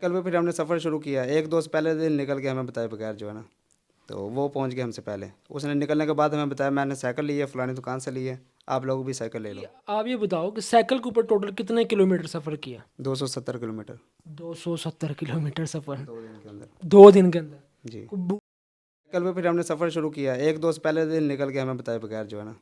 कल भी फिर हमने सफ़र शुरू किया। एक दोस्त पहले दिन निकल के हमें बताए बगैर जो है ना, तो वो पहुंच गया हमसे पहले। उसने निकलने के बाद हमें बताया मैंने साइकिल ली है, फ़लानी दुकान से ली है, आप लोग भी साइकिल ले कि लो। आप ये बताओ कि साइकिल के ऊपर टोटल कितने किलोमीटर सफ़र किया? 270 किलोमीटर 270 किलोमीटर सफ़र 2 दिन के अंदर। 2 दिन के अंदर। जी। कोई बु- कल भी फिर हमने सफ़र शुरू किया। एक दोस्त पहले दिन निकल के हमें बताए बगैर जो है ना,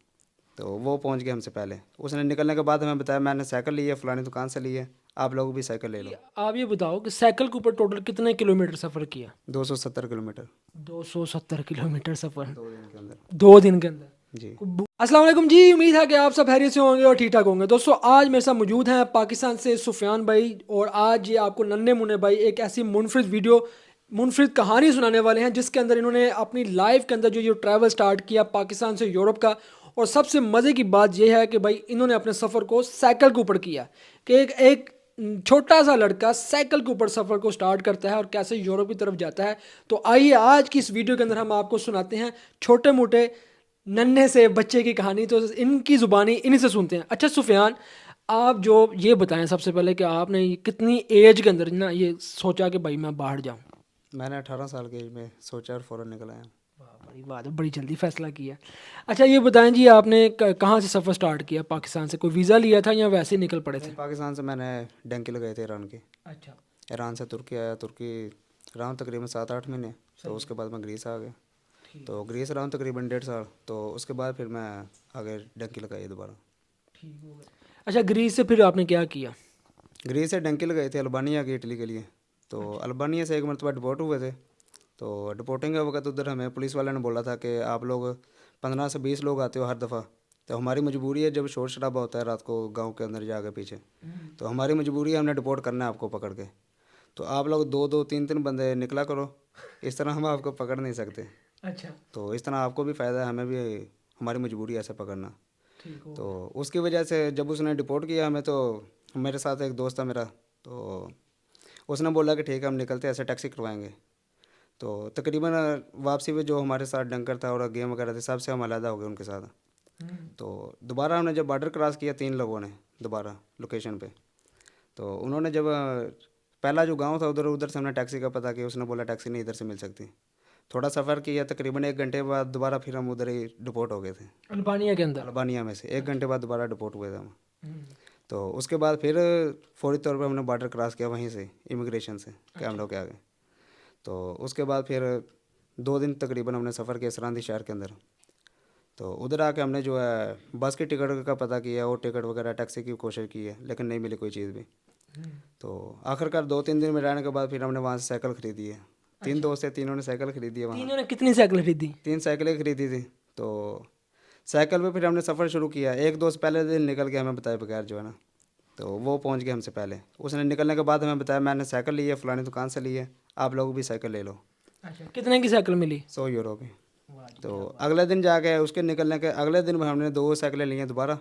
तो वो पहुंच गया हमसे पहले। उसने निकलने के बाद हमें बताया मैंने साइकिल ली है, फ़लानी दुकान से ली है, आप लोग भी साइकिल ले कि लो। आप ये बताओ कि साइकिल के ऊपर टोटल कितने किलोमीटर सफ़र किया? 270 किलोमीटर 270 किलोमीटर सफ़र 2 दिन के अंदर। 2 दिन के अंदर। जी। अस्सलाम वालेकुम जी, उम्मीद है कि आप सब खैरियत से होंगे और ठीक ठाक होंगे। दोस्तों आज मेरे साथ मौजूद हैं पाकिस्तान से सुफियान भाई, और आज ये आपको नन्हे मुन्ने भाई एक ऐसी मुनफरिद वीडियो, मुनफरिद कहानी सुनाने वाले हैं जिसके अंदर इन्होंने अपनी लाइफ के अंदर जो ट्रैवल स्टार्ट किया पाकिस्तान से यूरोप का। और सबसे मज़े की बात यह है कि भाई इन्होंने अपने सफ़र को साइकिल के ऊपर किया, कि एक छोटा सा लड़का साइकिल के ऊपर सफ़र को स्टार्ट करता है और कैसे यूरोप की तरफ जाता है। तो आइए आज की इस वीडियो के अंदर हम आपको सुनाते हैं छोटे मोटे नन्हे से बच्चे की कहानी, तो इनकी ज़ुबानी इन्हीं से सुनते हैं। अच्छा सुफियान, आप जो ये बताएं सबसे पहले कि आपने ये कितनी एज के अंदर ना ये सोचा कि भाई मैं बाहर जाऊं? मैंने 18 साल की एज में सोचा और फ़ौरन निकल आया। वाह, बड़ी बात है, बड़ी जल्दी फैसला किया। अच्छा ये बताएं जी, आपने कहाँ से सफ़र स्टार्ट किया? पाकिस्तान से कोई वीज़ा लिया था या वैसे ही निकल पड़े नहीं, थे? पाकिस्तान से मैंने डंकी लगाए थे ईरान की। अच्छा। ईरान से तुर्की आया, तुर्की रहा हूँ तकरीबन 7-8 महीने। तो सही है। उसके बाद मैं ग्रीस आ गया। ठीक तो है। ग्रीस रहा हूँ तकरीबन 1.5 साल। तो उसके बाद फिर मैं आगे डंकी लगाई दोबारा। ठीक हो गया। अच्छा ग्रीस से फिर आपने क्या किया? ग्रीस से डंकी लगाई थी अल्बानिया की, इटली के लिए। तो अच्छा। अल्बानिया से एक मरतबा डिपोर्ट हुए थे। तो डिपोर्टिंग के वक्त उधर हमें पुलिस वाले ने बोला था कि आप लोग 15 से 20 लोग आते हो हर दफ़ा। तो हमारी मजबूरी है, जब शोर शराबा होता है रात को गांव के अंदर जाके पीछे, तो हमारी मजबूरी है, हमने डिपोर्ट करना है आपको पकड़ के। तो आप लोग 2-2 3-3 बंदे निकला करो, इस तरह हम आपको पकड़ नहीं सकते। अच्छा। तो इस तरह आपको भी फ़ायदा है, हमें भी, हमारी मजबूरी है ऐसे पकड़ना। ठीक हो तो गया। उसकी वजह से जब उसने डिपोर्ट किया हमें, तो मेरे साथ एक दोस्त था मेरा, तो उसने बोला कि ठीक है हम निकलते हैं, ऐसे टैक्सी करवाएंगे। तो तकरीबन वापसी में जो हमारे साथ डंकर था और गेम वगैरह थे, सबसे हम अलहदा हो गए उनके साथ। हम्म। तो दोबारा हमने जब बॉर्डर क्रॉस किया 3 लोगों ने दोबारा लोकेशन पे, तो उन्होंने जब पहला जो गांव था उधर उधर से हमने टैक्सी का पता किया, उसने बोला टैक्सी नहीं इधर से मिल सकती। थोड़ा सफ़र किया, तकरीबन 1 घंटे बाद दोबारा फिर हम उधर ही डिपोर्ट हो गए थे। अल्बानिया के अंदर। अल्बानिया में से 1 घंटे अच्छा। बाद दोबारा डिपोर्ट हुए थे हम। हम्म। तो उसके बाद फिर फौरी तौर पर हमने बॉर्डर क्रॉस किया वहीं से, इमिग्रेशन से अच्छा। कैमरों के आगे। तो उसके बाद फिर 2 दिन तकरीबन हमने सफ़र किया सरांदी शहर के अंदर। तो उधर आके हमने जो है बस की टिकट का पता किया और टिकट वगैरह टैक्सी की कोशिश की है, लेकिन नहीं मिली कोई चीज़ भी। हम्म। तो आखिरकार 2-3 दिन में रहने के बाद फिर हमने वहाँ से साइकिल ख़रीदी है। तीन अच्छा। दोस्त थे, तीनों ने साइकिल ख़रीदी है वहाँ। तीनों ने कितनी साइकिल खरीदी? 3 साइकिलें ख़रीदी थी। तो साइकिल पे फिर हमने सफ़र शुरू किया। एक दोस्त पहले दिन निकल के हमें बताए बगैर जो है ना, तो वो पहुंच गया हमसे पहले। उसने निकलने के बाद हमें बताया मैंने साइकिल ली है, फ़लानी दुकान से ली है, आप लोग भी साइकिल ले लो। अच्छा कितने की साइकिल मिली? 100 यूरो की। वाह जी, तो क्या बात। अगले दिन जाके उसके निकलने के अगले दिन हमने 2 साइकिलें ली हैं दोबारा।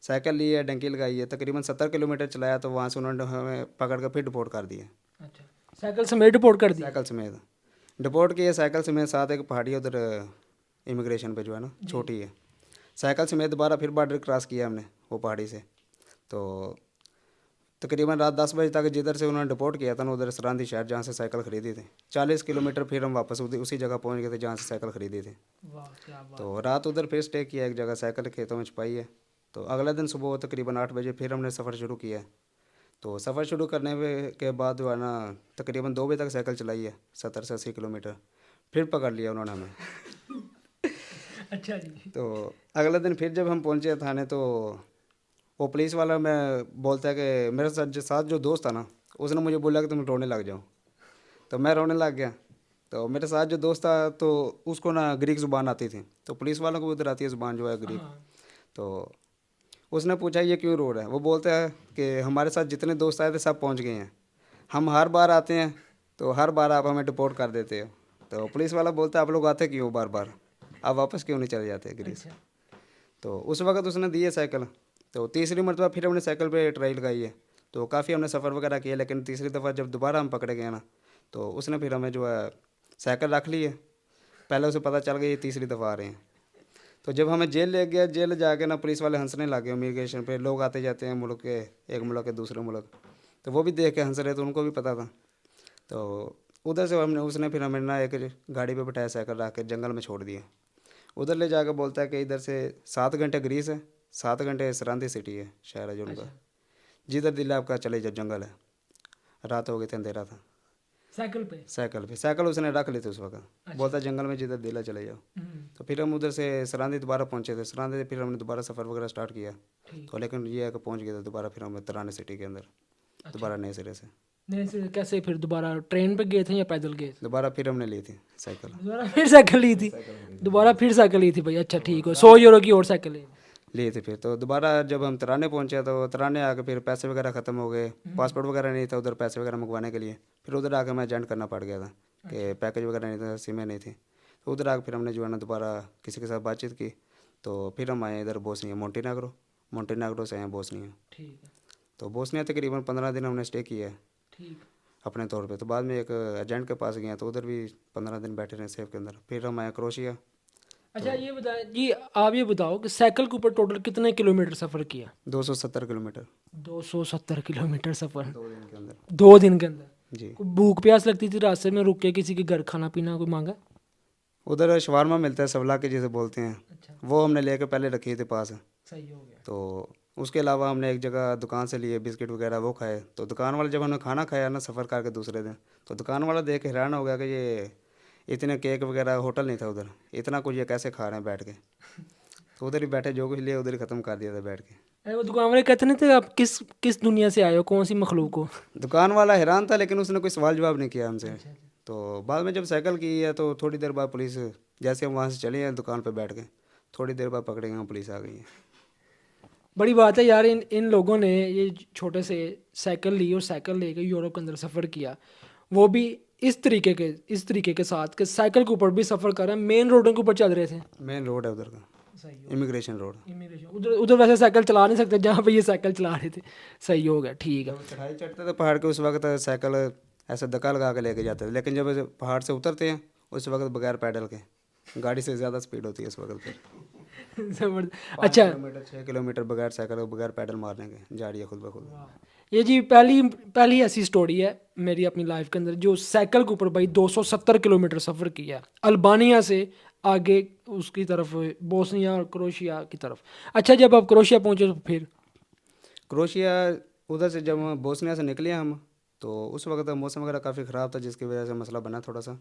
साइकिल ली है, डंकी लगाई है, तकरीबन 70 किलोमीटर चलाया। तो वहाँ से उन्होंने हमें पकड़ कर फिर डिपोर्ट कर दिया। अच्छा साइकिल समेत रिपोर्ट कर दी? साइकिल समेत डिपोर्ट किए, साइकिल समेत। साथ एक पहाड़ी है उधर इमिग्रेशन पे जो है ना, जी। छोटी है। साइकिल समेत दोबारा फिर बॉर्डर क्रॉस किया हमने वो पहाड़ी से। तो तकरीबन रात 10 बजे तक जिधर से उन्होंने डिपोर्ट किया था ना, उधर सरांदी शहर जहाँ से साइकिल ख़रीदी थी, 40 किलोमीटर फिर हम वापस उसी जगह पहुँच गए थे जहाँ से साइकिल ख़रीदी थी। वाह क्या बात तो है। रात उधर फिर स्टे किया एक जगह, साइकिल खेतों में छुपाई है। तो अगले दिन सुबह तकरीबन 8 बजे फिर हमने सफ़र शुरू किया। तो सफ़र शुरू करने के बाद जो है ना, तकरीबन 2 बजे तक साइकिल चलाई है, 70 से 80 किलोमीटर। फिर पकड़ लिया उन्होंने हमें। अच्छा जी। तो अगले दिन फिर जब हम पहुँचे थाने, तो वो पुलिस वाला मैं बोलता है कि मेरे साथ जो दोस्त था ना, उसने मुझे बोला कि तुम रोने लग जाओ। तो मैं रोने लग गया। तो मेरे साथ जो दोस्त था, तो उसको ना ग्रीक ज़ुबान आती थी। तो पुलिस वालों को उधर आती है ज़ुबान जो है ग्रीक। हाँ। तो उसने पूछा ये क्यों रो रहा है। वो बोलता है कि हमारे साथ जितने दोस्त आए थे सब पहुंच गए हैं, हम हर बार आते हैं तो हर बार आप हमें डिपोर्ट कर देते हो। तो पुलिस वाला बोलता है आप लोग आते क्यों बार बार, आप वापस क्यों नहीं चले जाते ग्रीस। अच्छा। तो उस वक्त उसने दी है साइकिल। तो तीसरी मरतबा फिर हमने साइकिल पे ट्राई लगाई है। तो काफ़ी हमने सफ़र वगैरह किया, लेकिन तीसरी दफ़ा जब दोबारा हम पकड़े गए ना, तो उसने फिर हमें जो है साइकिल रख ली है। पहले उसे पता चल गया ये तीसरी दफ़ा आ रहे हैं। तो जब हमें जेल ले गया, जेल जाके ना पुलिस वाले हंसने लगे। इमिग्रेशन पे लोग आते जाते हैं मुल्क के, एक मुल्क के दूसरे मुल्क। तो वो भी देख के हंस रहे थे, उनको भी पता था। तो उधर से हमने उसने फिर हमें ना एक गाड़ी पे बैठाया, साइकिल रख के जंगल में छोड़ दिया। उधर ले जाकर बोलता है कि इधर से 7 घंटे ग्रीस है, 7 घंटे सरांदी सिटी है, शहर है जो उनका, जिधर दिल है आपका चले जाओ, जंगल है। रात हो गई थी, अंधेरा था। साइकिल पे। साइकिल उसने रख ली थी उस वक्त, बोलता जंगल में जिधर दिल है चले जाओ। तो फिर हम उधर से सरांदी दोबारा पहुंचे थे, सरांदी से फिर हमने दोबारा सफ़र वगैरह स्टार्ट किया। तो लेकिन ये है कि पहुंच गए थे दोबारा फिर हम तराने सिटी के अंदर, दोबारा नए सिरे से। नहीं से कैसे फिर दोबारा ट्रेन पे गए थे या पैदल गए थे? दोबारा फिर हमने ली थी साइकिल। दोबारा फिर साइकिल ली थी? दोबारा फिर साइकिल ली थी भाई, अच्छा ठीक है, 100 यूरो की और साइकिल ली। लिए थे फिर। तो दोबारा जब हम तराने पहुंचे तो तराने आके फिर पैसे वगैरह ख़त्म हो गए, पासपोर्ट वगैरह नहीं था उधर पैसे वगैरह मंगवाने के लिए। फिर उधर आके मैं एजेंट करना पड़ गया था कि पैकेज वगैरह नहीं था, सिमें नहीं थी। तो उधर आके फिर हमने जो है ना दोबारा किसी के साथ बातचीत की। तो फिर हम आए इधर बोस्निया, मोन्टेनेग्रो से आए बोस्निया। ठीक है, तो बोस्निया तकरीबन 15 दिन हमने स्टे किया है ठीक। अपने तौर पे। तो बाद में एक एजेंट के पास गए तो उधर भी 15 दिन बैठे रहे सेफ के अंदर। फिर हम आए क्रोशिया। अच्छा ये बताएं जी, आप ये बताओ कि साइकिल के ऊपर टोटल कितने किलोमीटर सफ़र किया? 270 किलोमीटर 270 किलोमीटर सफ़र 2 दिन के अंदर। 2 दिन के अंदर। जी। कोई भूख प्यास लगती थी रास्ते में रुक के, किसी के घर खाना पीना कोई मांगा? उधर शवारमा मिलता है, सवला के जिसे बोलते हैं, अच्छा, वो हमने लेके पहले रखी थी पास। सही हो गया। तो उसके अलावा हमने एक जगह दुकान से लिए बिस्किट वगैरह, वो खाए। तो दुकान वाला जब हमने खाना खाया ना सफ़र करके दूसरे दिन, तो दुकान वाला देख के हैरान हो गया कि ये इतने केक वगैरह, होटल नहीं था उधर, इतना कुछ ये कैसे खा रहे हैं बैठ के। तो उधर ही बैठे, जो कुछ लिए उधर ही ख़त्म कर दिया था बैठ के। अरे वो दुकान वाले कहते नहीं थे आप किस किस दुनिया से आए हो, कौन सी मखलूक हो? दुकान वाला हैरान था लेकिन उसने कोई सवाल जवाब नहीं किया हमसे। तो बाद में जब साइकिल की है तो थोड़ी देर बाद पुलिस, जैसे हम वहाँ से चले हैं दुकान पर बैठ के, थोड़ी देर बाद पकड़े गए, पुलिस आ गई है। बड़ी बात है यार, इन इन लोगों ने ये छोटे से साइकिल ली और साइकिल लेके यूरोप के अंदर सफ़र किया, वो भी इस तरीके के साथ कि साइकिल के ऊपर भी सफ़र कर रहे हैं, मेन रोडों के ऊपर चल रहे थे। मेन रोड है उधर का, सही हो। Immigration road. इमिग्रेशन उधर उधर वैसे साइकिल चला नहीं सकते जहाँ पे ये साइकिल चला रहे थे। सही हो गया, ठीक है। जब चढ़ाई चढ़ते थे पहाड़ के उस वक्त साइकिल ऐसे धक्का लगा के लेके जाते थे, लेकिन जब पहाड़ से उतरते हैं उस वक्त बगैर पैडल के, गाड़ी से ज़्यादा स्पीड होती है उस वक्त फिर। जबरदस्त। 5 अच्छा किलोमीटर 6 किलोमीटर बगैर साइकिल बगैर पैडल मारने के जा रही है खुद ब खुद। ये जी पहली पहली ऐसी स्टोरी है मेरी अपनी लाइफ के अंदर जो साइकिल के ऊपर भाई 270 किलोमीटर सफ़र किया अल्बानिया से आगे उसकी तरफ, बोस्निया और क्रोशिया की तरफ। अच्छा जब आप क्रोशिया पहुंचे तो फिर? क्रोशिया, उधर से जब हम बोस्निया से निकले हम, तो उस वक्त मौसम वगैरह काफ़ी ख़राब था जिसकी वजह से मसला बना थोड़ा सा।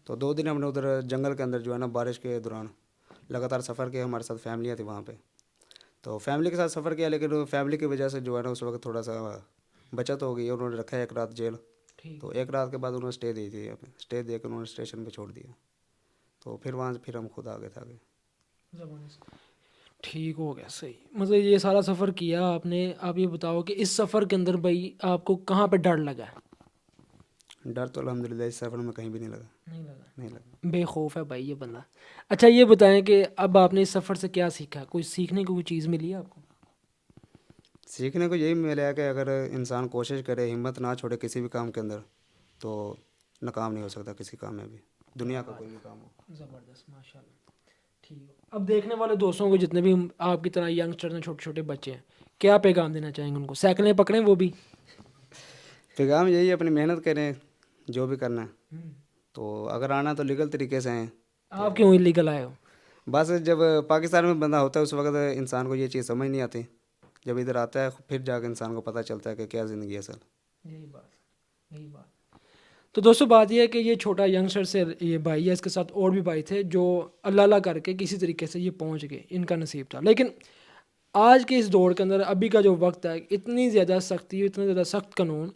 तो 2 दिन हमने उधर जंगल के अंदर जो है ना बारिश के दौरान लगातार सफ़र किया। हमारे साथ फैमिलियाँ थी वहाँ पे, तो फैमिली के साथ सफ़र किया, लेकिन फैमिली की वजह से जो है ना उस वक्त थोड़ा सा बचत हो गई। उन्होंने रखा है 1 रात जेल। तो 1 रात के बाद उन्होंने स्टे दी थी, स्टे दे कर उन्होंने स्टेशन पे छोड़ दिया। तो फिर वहाँ से फिर हम खुद आगे थे आगे। ठीक हो गया, सही। मतलब ये सारा सफ़र किया आपने। आप ये बताओ कि इस सफ़र के अंदर भाई आपको कहाँ पे डर लगा? डर तो अल्हम्दुलिल्लाह इस सफ़र में कहीं भी नहीं लगा। नहीं लगा? नहीं लगा। बेखौफ है भाई ये बंदा। अच्छा ये बताएं कि अब आपने इस सफ़र से क्या सीखा? कोई सीखने की कोई चीज़ मिली है आपको? सीखने को यही मिला है कि अगर इंसान कोशिश करे, हिम्मत ना छोड़े किसी भी काम के अंदर, तो नाकाम नहीं हो सकता किसी काम में भी, दुनिया का कोई भी काम हो। ज़बरदस्त, माशाल्लाह। ठीक है, अब देखने वाले दोस्तों को जितने भी आपकी तरह यंगस्टर हैं, छोटे छोटे बच्चे हैं, क्या पैगाम देना चाहेंगे उनको? साइकिलें पकड़ें वो भी? पैगाम यही है, अपनी मेहनत करें जो भी करना है। तो अगर आना तो लीगल तरीके से आएँ। आप क्यों इलीगल आए हो? बस जब पाकिस्तान में बंदा होता है उस वक्त इंसान को ये चीज़ समझ नहीं आती, जब इधर आता है फिर जाकर इंसान को पता चलता है कि क्या ज़िंदगी है असल। यही बात। तो दोस्तों बात यह है कि ये छोटा यंगस्टर से ये भाई है, इसके साथ और भी भाई थे जो अल्लाह अल्लाह करके किसी तरीके से ये पहुंच गए, इनका नसीब था। लेकिन आज के इस दौर के अंदर अभी का जो वक्त है, इतनी ज़्यादा सख्ती, इतने ज़्यादा सख्त कानून,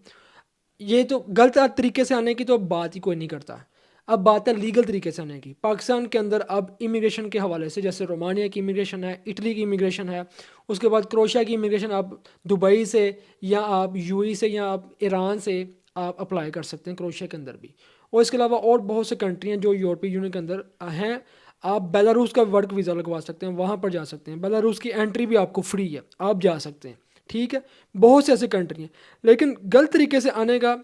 ये तो गलत तरीके से आने की तो अब बात ही कोई नहीं करता। अब बात है लीगल तरीके से आने की। पाकिस्तान के अंदर अब इमिग्रेशन के हवाले से जैसे रोमानिया की इमिग्रेशन है, इटली की इमिग्रेशन है, उसके बाद क्रोशिया की इमिग्रेशन, आप दुबई से या आप यूएई से या आप ईरान से आप अप्लाई कर सकते हैं क्रोशिया के अंदर भी। और इसके अलावा और बहुत से कंट्री हैं जो यूरोपीय यूनियन के अंदर हैं। आप बेलारूस का वर्क वीज़ा लगवा सकते हैं, वहाँ पर जा सकते हैं। बेलारूस की एंट्री भी आपको फ्री है, आप जा सकते हैं। ठीक है, बहुत से ऐसे कंट्री हैं। लेकिन गलत तरीके से आने का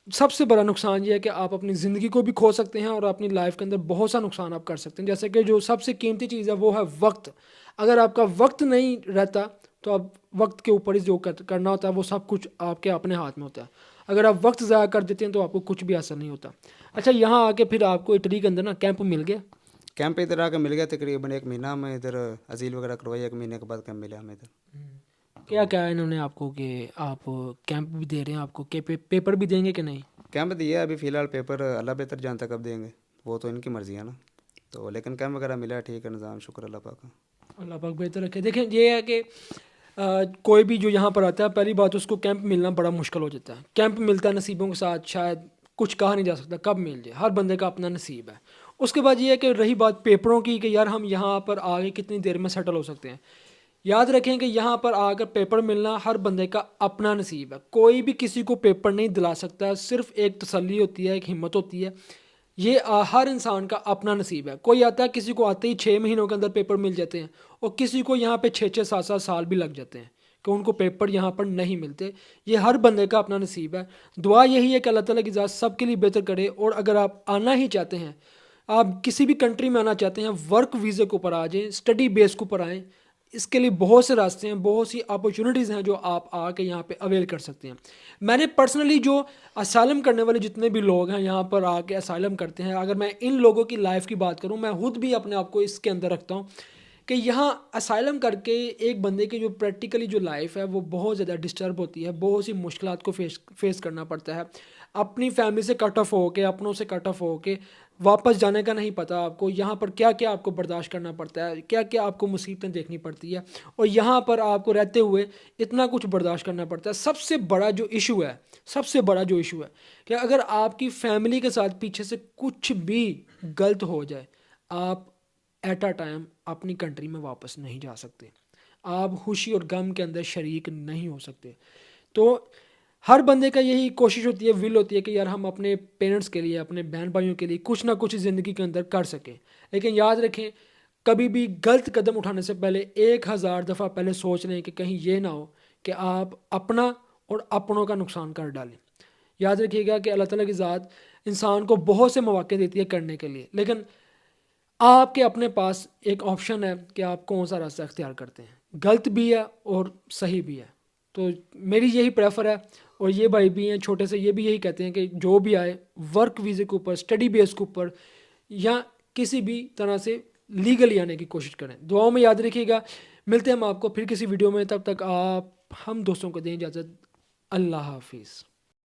सबसे बड़ा नुकसान ये है कि आप अपनी ज़िंदगी को भी खो सकते हैं और अपनी लाइफ के अंदर बहुत सा नुकसान आप कर सकते हैं। जैसे कि जो सबसे कीमती चीज़ है वो है वक्त। अगर आपका वक्त नहीं रहता तो आप वक्त के ऊपर ही जो करना होता है वो सब कुछ आपके अपने हाथ में होता है। अगर आप वक्त ज़ाया कर देते हैं तो आपको कुछ भी हासिल नहीं होता। अच्छा, यहाँ आके फिर आपको इटली के अंदर ना कैंप मिल गया। कैंप इधर आके मिल गया तकरीबन 1 महीना, में इधर अजील वगैरह करवाई, 1 महीने के बाद कैंप मिला हमें इधर। क्या क्या इन्होंने आपको कि आप कैंप भी दे रहे हैं आपको कि पेपर भी देंगे कि नहीं? कैंप दिया अभी फ़िलहाल, पेपर अल्लाह बेहतर जानता कब देंगे, वो तो इनकी मर्ज़ी है ना। तो लेकिन कैंप वगैरह मिला, ठीक है, निज़ाम शुक्र अल्लाह पाक का। अल्लाह पाक बेहतर रखे। देखें, ये है कि कोई भी जो यहाँ पर आता है, पहली बात उसको कैंप मिलना बड़ा मुश्किल हो जाता है। कैंप मिलता है नसीबों के साथ, शायद कुछ कहा नहीं जा सकता कब मिल जाए, हर बंदे का अपना नसीब है। उसके बाद ये है कि रही बात पेपरों की कि यार हम यहाँ पर आगे कितनी देर में सेटल हो सकते हैं। याद रखें कि यहाँ पर आकर पेपर मिलना हर बंदे का अपना नसीब है। कोई भी किसी को पेपर नहीं दिला सकता, सिर्फ एक तसल्ली होती है, एक हिम्मत होती है। ये हर इंसान का अपना नसीब है। कोई आता है, किसी को आते ही 6 महीनों के अंदर पेपर मिल जाते हैं, और किसी को यहाँ पे 6-6 7-7 साल भी लग जाते हैं कि उनको पेपर यहाँ पर नहीं मिलते। ये हर बंदे का अपना नसीब है। दुआ यही है कि अल्लाह ताला की ज़ात सबके लिए बेहतर करे। और अगर आप आना ही चाहते हैं, आप किसी भी कंट्री में आना चाहते हैं, वर्क वीज़े के ऊपर आ जाएँ, स्टडी बेस के ऊपर आएँ। इसके लिए बहुत से रास्ते हैं, बहुत सी अपॉर्चुनिटीज़ हैं जो आप आके यहाँ पे अवेल कर सकते हैं। मैंने पर्सनली जो असाइलम करने वाले जितने भी लोग हैं यहाँ पर आके असाइलम करते हैं, अगर मैं इन लोगों की लाइफ की बात करूँ, मैं खुद भी अपने आप को इसके अंदर रखता हूँ कि यहाँ असाइलम करके एक बंदे की जो प्रैक्टिकली जो लाइफ है वो बहुत ज़्यादा डिस्टर्ब होती है, बहुत सी मुश्किलात को फेस करना पड़ता है। अपनी फैमिली से कट ऑफ हो के, अपनों से कट ऑफ हो के वापस जाने का नहीं पता आपको, यहाँ पर क्या क्या आपको बर्दाश्त करना पड़ता है, क्या क्या आपको मुसीबतें देखनी पड़ती है, और यहाँ पर आपको रहते हुए इतना कुछ बर्दाश्त करना पड़ता है। सबसे बड़ा जो इशू है, सबसे बड़ा जो इशू है कि अगर आपकी फैमिली के साथ पीछे से कुछ भी गलत हो जाए, आप एट अ टाइम अपनी कंट्री में वापस नहीं जा सकते। आप खुशी और गम के अंदर शरीक नहीं हो सकते। तो हर बंदे का यही कोशिश होती है, विल होती है कि यार हम अपने पेरेंट्स के लिए, अपने बहन भाइयों के लिए कुछ ना कुछ ज़िंदगी के अंदर कर सकें। लेकिन याद रखें, कभी भी गलत कदम उठाने से पहले 1000 दफ़ा पहले सोच लें कि कहीं ये ना हो कि आप अपना और अपनों का नुकसान कर डालें। याद रखिएगा कि अल्लाह ताला की ज़ात इंसान को बहुत से मौके देती है करने के लिए, लेकिन आपके अपने पास एक ऑप्शन है कि आप कौन सा रास्ता अख्तियार करते हैं। गलत भी है और सही भी है। तो मेरी यही प्रेफर है, और ये भाई भी हैं छोटे से, ये भी यही कहते हैं कि जो भी आए वर्क वीज़े के ऊपर, स्टडी बेस के ऊपर, या किसी भी तरह से लीगली आने की कोशिश करें। दुआओं में याद रखिएगा। मिलते हैं हम आपको फिर किसी वीडियो में, तब तक आप हम दोस्तों को दें इजाज़त। अल्लाह हाफिज़।